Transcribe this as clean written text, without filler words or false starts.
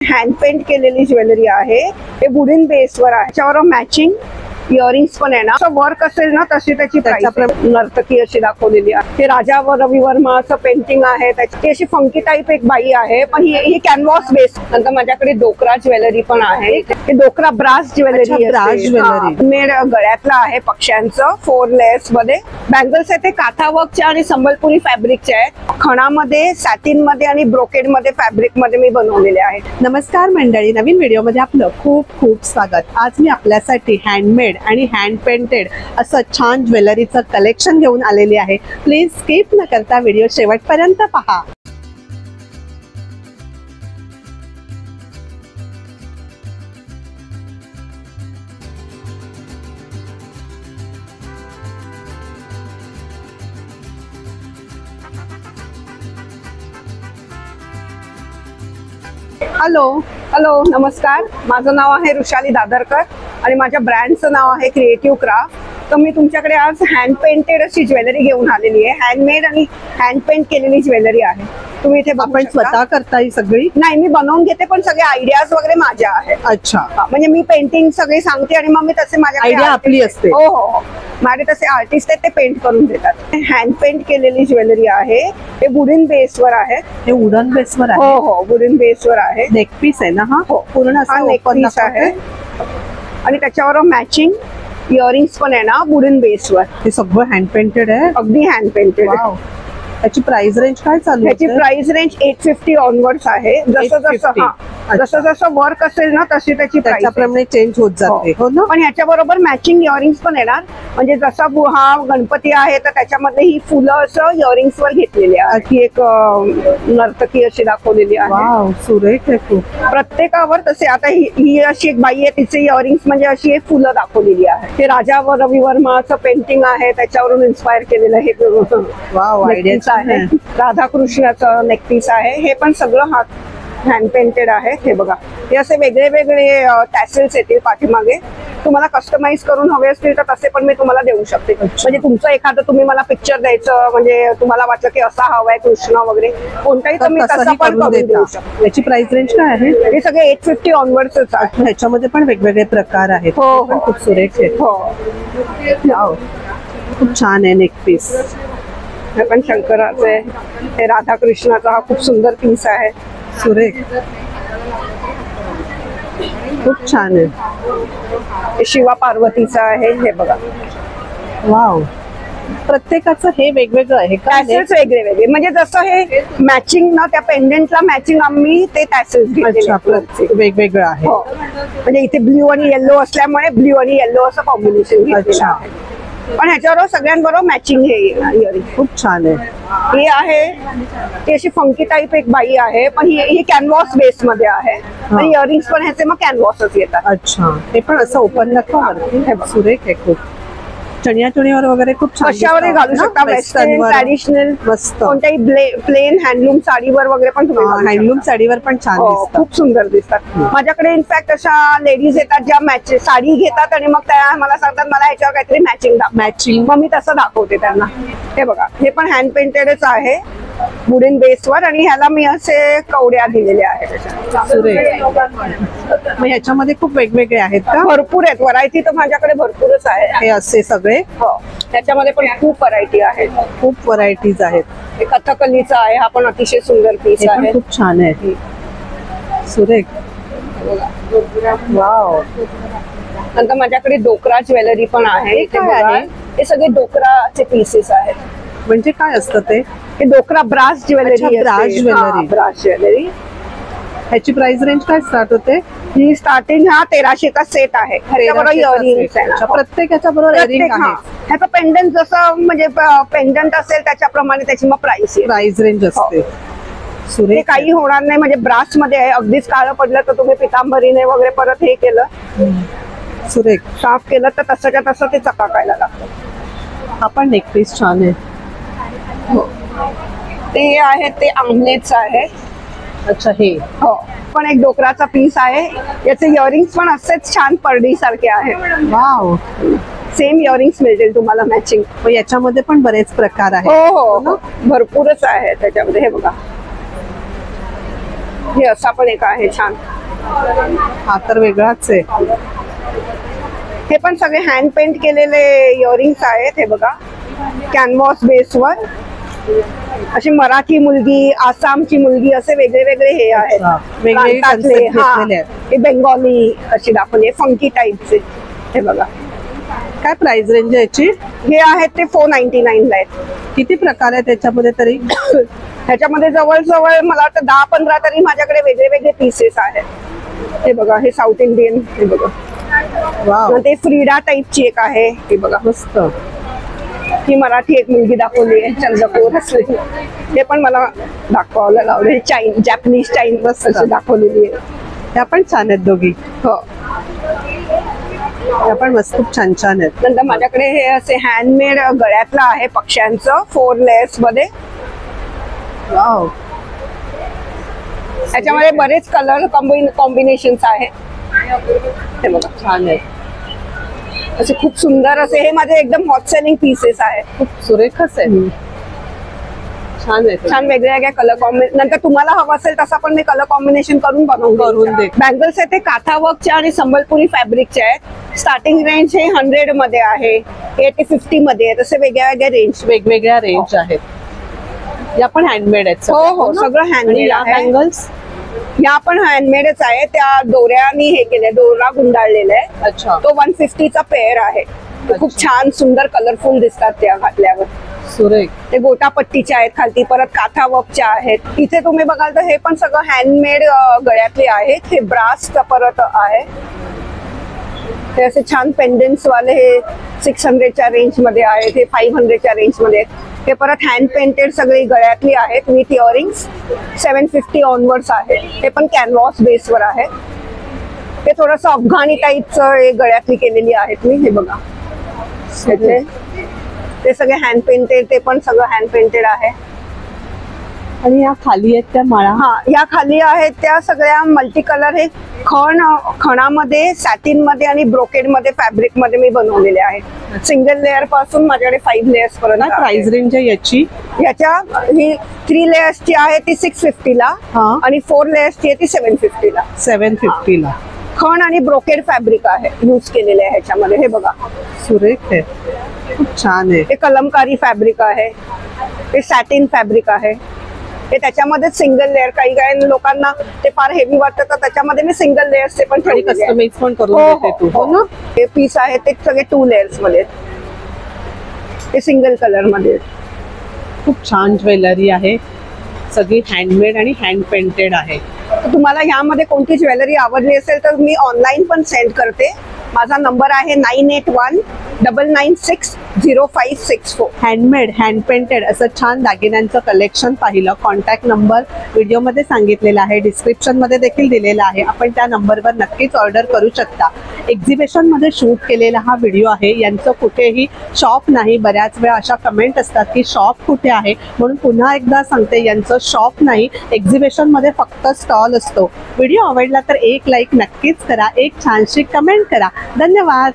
Hand paint केलेली jewellery आहे. हे वुडन बेसवर आहे. त्याच्यावर मॅचिंग इयरिंग्स पण आहे ना. असं वर्क असेल ना तशी त्याची नर्तकी अशी दाखवलेली आहे. हे राजा रवी वर्माचं पेंटिंग आहे. त्याची अशी फंकी टाईप एक बाई आहे, पण ही कॅनव्हास बेस. नंतर माझ्याकडे डोकरा ज्वेलरी पण आहे. हे डोकरा ब्रास ज्वेलरी मेड गळ्यातला आहे पक्ष्यांचं 4 लेयर्स मध्ये. बँगल्स आहेत ते काथा वर्कचे आणि संबलपुरी फॅब्रिकचे आहेत. खणामध्ये, सॅटिन मध्ये आणि ब्रोकेड मध्ये फॅब्रिक मध्ये मी बनवलेले आहेत. नमस्कार मंडळी, नवीन व्हिडिओ मध्ये आपलं खूप खूप स्वागत. आज मी आपल्यासाठी हँडमेड आणि हँड पेंटेड असं छान ज्वेलरीचं कलेक्शन घेऊन आलेली आहे. प्लीज स्किप न करता व्हिडिओ शेवटपर्यंत पहा. हॅलो नमस्कार. माझं नाव आहे ऋषाली दादरकर आणि माझ्या ब्रँडचं नाव आहे क्रिएटिव्ह क्राफ्ट. तर मी तुमच्याकडे आज हँड पेंटेड अशी ज्वेलरी घेऊन आलेली आहे. हँडमेड आणि हँड पेंट केलेली ज्वेलरी आहे. तुम्ही इथे आपण स्वतः करता ही सगळी? नाही, मी बनवून घेते, पण सगळे आयडियाज वगैरे माझ्या आहेत. अच्छा, म्हणजे मी पेंटिंग सगळी सांगते आणि मग मी तसे माझ्या आयडिया आपली असते. हो, माझे तसे आर्टिस्ट आहेत, ते पेंट करून देतात. हँड पेंट केलेली ज्वेलरी आहे. हे वुडन बेसवर आहे. हे वुडन बेसवर आहे? हो, वुडन बेसवर आहे. नेक पीस आहे ना हा? हो, पूर्ण असा नेक पीस आहे आणि त्याच्यावर मॅचिंग इयरिंग्स पण आहे ना वुडन बेसवर. हे सगळं हँड पेंटेड आहे? अगदी हँड पेंटेड. त्याची प्राइस रेंज काय चालू आहे? त्याची प्राइस रेंज 850 ऑनवर्ड्स आहे. जसं जसं वर्क असेल ना तशी त्याची त्याच्याप्रमाणे चेंज होत जाते. हो ना. पण ह्याच्याबरोबर मॅचिंग इयरिंग्स पण येणार. म्हणजे जसा हा गणपती आहे तर त्याच्यामध्ये ही फुलं असं इयरिंग्स वर घेतलेली आहे. ही एक नर्तकी अशी दाखवलेली आहे. सुरेख आहे खूप. प्रत्येकावर तसे. आता ही अशी एक बाई आहे, तिचे इयरिंग्स म्हणजे अशी एक फुलं दाखवलेली आहे. हे राजा रवी वर्माचं पेंटिंग आहे, त्याच्यावरून इन्स्पायर केलेलं हे आहे. राधाकृष्णाचं नेकपीस आहे. हे पण सगळं हात हँड पेंटेड आहे. हे बघा, हे असे वेगळे वेगळे टॅसेल्स येतील पाठीमागे. तुम्हाला कस्टमाइज करून हवे असतील तर तसे पण मी तुम्हाला देऊ शकते. म्हणजे तुमचं एखादं तुम्ही मला पिक्चर द्यायचं, म्हणजे तुम्हाला वाटलं की असा हवाय कृष्ण वगैरे कोणताही, तुम्ही तसं पण करून देऊ शकता. याची प्राइस रेंज काय आहे? हे सगळे 850 ऑनवर्ड्सच आहे. ह्याच्यामध्ये पण वेगवेगळे प्रकार आहेत. हो, खूप सुरेख आहे. हो, खूप छान आहे नेक पीस. हे पण शंकराचं आहे. हे राधाकृष्णाचा हा खूप सुंदर पीस आहे. सुरेख, खूप छान आहे. हे शिवा पार्वतीचं आहे. हे बघा, वाव. प्रत्येकाचं हे वेगवेगळं आहे. टॅसेल्स वेगळे वेगळे, म्हणजे जसं हे मॅचिंग ना त्या पेंडेंटला मॅचिंग आम्ही ते टॅसेल्स वेगवेगळं आहे. म्हणजे इथे ब्ल्यू आणि येल्लो असल्यामुळे ब्ल्यू आणि येल्लो असं कॉम्बिनेशन. अच्छा, पण ह्याच्याबरोबर सगळ्यांबरोबर मॅचिंग हे इयरिंग खूप छान आहे. ही आहे ती अशी फंकी टाईप एक बाई आहे, पण ही कॅनव्हास बेस मध्ये आहे आणि इयरिंग्स पण ह्याचे मग कॅनव्हासच येतात. अच्छा, हे पण असं ओपन नका. सुरेख आहे खूप. चणिया चुणीवर वगैरे खूप छान कशावरही घालू शकता. वेस्टर्न, ट्रॅडिशनल, मस्त. कोणत्याही प्लेन हँडलूम साडीवर वगैरे पण तुम्ही हँडलूम साडीवर पण छान दिसतात. खूप सुंदर दिसतात. माझ्याकडे इनफॅक्ट अशा लेडीज येतात ज्या मॅच साडी घेतात आणि मग त्या मला सांगतात मला ह्याच्यावर काहीतरी मॅचिंग, मग मी तसं दाखवते त्यांना. हे बघा, हे पण हँड पेंटेडच आहे वुडन बेसवर आणि ह्याला मी असे कवड्या दिलेल्या आहेत. मग ह्याच्यामध्ये खूप वेगवेगळे आहेत का? भरपूर आहेत. व्हरायटी तर माझ्याकडे भरपूरच आहे. हे असे सगळे? हो, त्याच्यामध्ये पण खूप व्हरायटी आहेत. खूप व्हरायटीज आहेत. हे कथकलीचा आहे. हा पण अतिशय सुंदर पीस आहे. खूप छान आहे. सुरेख, वाव. नंतर माझ्याकडे डोकरा ज्वेलरी पण आहे. हे सगळे डोकराचे पीसेस आहेत. म्हणजे काय असतं ते? हे dokra brass jewellery. Brass jewellery. ह्याची प्राइस रेंज काय स्टार्ट होते? ही स्टार्टिंग 1300चा सेट आहे. प्रत्येक ह्याच्या बरोबर इयरिंग आहे. ह्याचं पेंडंट जसं म्हणजे पेंडंट असेल त्याच्याप्रमाणे त्याची मग प्राइस रेंज असते. हे काही होणार नाही. म्हणजे ब्रास मध्ये आहे. अगदीच काळं पडलं तर तुम्ही पितांबरीने वगैरे परत हे केलं, सुरेख साफ केलं तर तसंच्या तसं ते चकाकायला लागतं. हा पण नेक पीस छान आहे. ते आहे ते आंबलेचं आहे. अच्छा, हे हो, पण एक डोकराचा पीस आहे. याचे इयरिंग्स पण असेच छान परडी सारखे आहेत. वाव. सेम इयरिंग्स मिळतील तुम्हाला मॅचिंग. याच्यामध्ये पण बरेच प्रकार आहेत. हो, भरपूरच आहे त्याच्यामध्ये. हे बघा, हे असा पण एक आहे छान. हा तर वेगळाच आहे. हे पण सगळे हँड पेंट केलेले इयरिंग्स आहेत. हे बघा कॅनव्हास बेसवर अशी मराठी मुलगी, आसामची मुलगी असे वेगळे वेगळे हे आहेत. वेगवेगळे प्रांतातले, concept हा. घेतलेले आहेत. हे बेंगॉली अशी दाखवली, फंकी टाईपचे. हे बघा काय प्राइस रेंज आहे याची? हे आहेत ते 499 ला आहेत. किती प्रकार आहे त्याच्यामध्ये तरी? ह्याच्यामध्ये जवळजवळ मला वाटतं 10-15 तरी माझ्याकडे वेगळे वेगळे पीसेस आहेत. हे बघा हे साऊथ इंडियन. हे बघा वाव, ते फ्रीडा टाईपची एक आहे. हे बघा मस्त. ही मराठी एक मुलगी दाखवली आहे चंद्रपूर असलेली. हे पण मला दाखवायला लावले. जॅपनीज चाईन बस दाखवलेली आहे. त्या पण छान आहेत दोघी. हो. त्या पण मस्त खूप छान छान आहेत. नंतर माझ्याकडे हे असे हँडमेड गळ्यातलं आहे पक्ष्यांचं 4 लेयर्स मध्ये. वाव, याच्यामध्ये बरेच कलर कॉम्बिनेशन्स आहेत. हे बघा छान आहे. असे खूप सुंदर असे हे माझे एकदम हॉट सेलिंग पीसेस आहेत. खूप सुरेखच आहे. छान आहे. छान वेगळ्या वेगळ्या कलर कॉम्बिनेशन. नंतर तुम्हाला हवं असेल तसा पण मी कलर कॉम्बिनेशन करून करून दे. बँगल्स आहेत ते काथा वर्कचे आणि संबलपुरी फॅब्रिकचे आहेत. स्टार्टिंग रेंज हे 100 मध्ये आहे, हे ते 50 मध्ये आहे. तसे वेगळ्या वेगळ्या रेंज. वेगवेगळ्या रेंज आहेत. या पण हँडमेड आहेत. हो हो सगळं हँडमेड आहे. बँगल्स या पण हँडमेडच आहे. त्या दोऱ्यानी हे केलंय, दोरा गुंडाळलेला आहे. अच्छा, तो 150 चा पेअर आहे. ते खूप छान सुंदर कलरफुल दिसतात त्या घातल्यावर. सुरेख. ते गोटापट्टीच्या आहेत खालती, परत काथा वर्कच्या आहेत. इथे तुम्ही बघाल तर हे पण सगळं हँडमेड गळ्यातले आहेत. हे ब्रासचं परत आहे. हे असे छान पेंडन्स वाले हे 600च्या रेंज मध्ये आहेत. हे 500च्या रेंज मध्ये आहेत. हे परत हँड पेंटेड सगळी गळ्यातली आहेत विथ इयरिंग्स. 750 ऑनवर्ड्स आहे. हे पण कॅनव्हास बेसवर आहे. हे थोडंसं अफगाणी टाईपचं गळ्यातली केलेली आहेत मी. हे बघा ते सगळे हँड पेंटेड, ते पण सगळं हँड पेंटेड आहे. आणि या खाली आहेत त्या माळा. हा या खाली आहेत त्या सगळ्या मल्टी कलर. हे खणामध्ये, सॅटिन मध्ये आणि ब्रोकेड मध्ये, फॅब्रिक मध्ये मी बनवलेले आहेत. सिंगल लेअर पासून माझ्याकडे 5 लेयर्स पर्यंत. प्राइस रेंज आहे याची? याच्या ही 3 लेयर्सची आहे ती 650 ला हा. आणि 4 लेयर्सची आहे ती 750 ला. 750 ला. खण आणि ब्रोकेड फॅब्रिक आहे यूज केलेले आहे ह्याच्यामध्ये. हे बघा सुरेख आहे, खूप छान आहे. हे कलमकारी फॅब्रिक आहे. हे सॅटिन फॅब्रिक आहे. हे त्याच्यामध्ये सिंगल लेअर. काही लोकांना ते फार हेवी वाटतं तर त्याच्यामध्ये मी सिंगल लेअर्सचे पण आणि ठेवलेले आहे. कस्टमाइज पण करून देते तू, हो ना? हे पीस आहे ते सगळे 2 लेयर्स मध्ये. हे सिंगल कलर मध्ये. खूप छान ज्वेलरी आहे. सगळी हँडमेड आणि हँड पेंटेड आहे. तुम्हाला ह्यामध्ये कोणती ज्वेलरी आवडली असेल तर मी ऑनलाईन पण सेंड करते. माझा नंबर आहे 9819960564. हँडमेड, हँड पेंटेड असं छान दागिन्यांचं कलेक्शन पाहिलं. कॉन्टॅक्ट नंबर व्हिडिओमध्ये सांगितलेला आहे, डिस्क्रिप्शन मध्ये देखील दिलेला आहे. आपण त्या नंबरवर नक्कीच ऑर्डर करू शकता. एक्झिबिशन मध्ये शूट केलेला हा व्हिडिओ आहे. यांचं कुठेही शॉप नाही. बऱ्याच वेळा अशा कमेंट असतात की शॉप कुठे आहे, म्हणून पुन्हा एकदा सांगते, यांचं शॉप नाही, एक्झिबिशन मध्ये फक्त स्टॉल असतो. व्हिडिओ आवडला तर एक लाईक नक्कीच करा, एक छानशी कमेंट करा. धन्यवाद.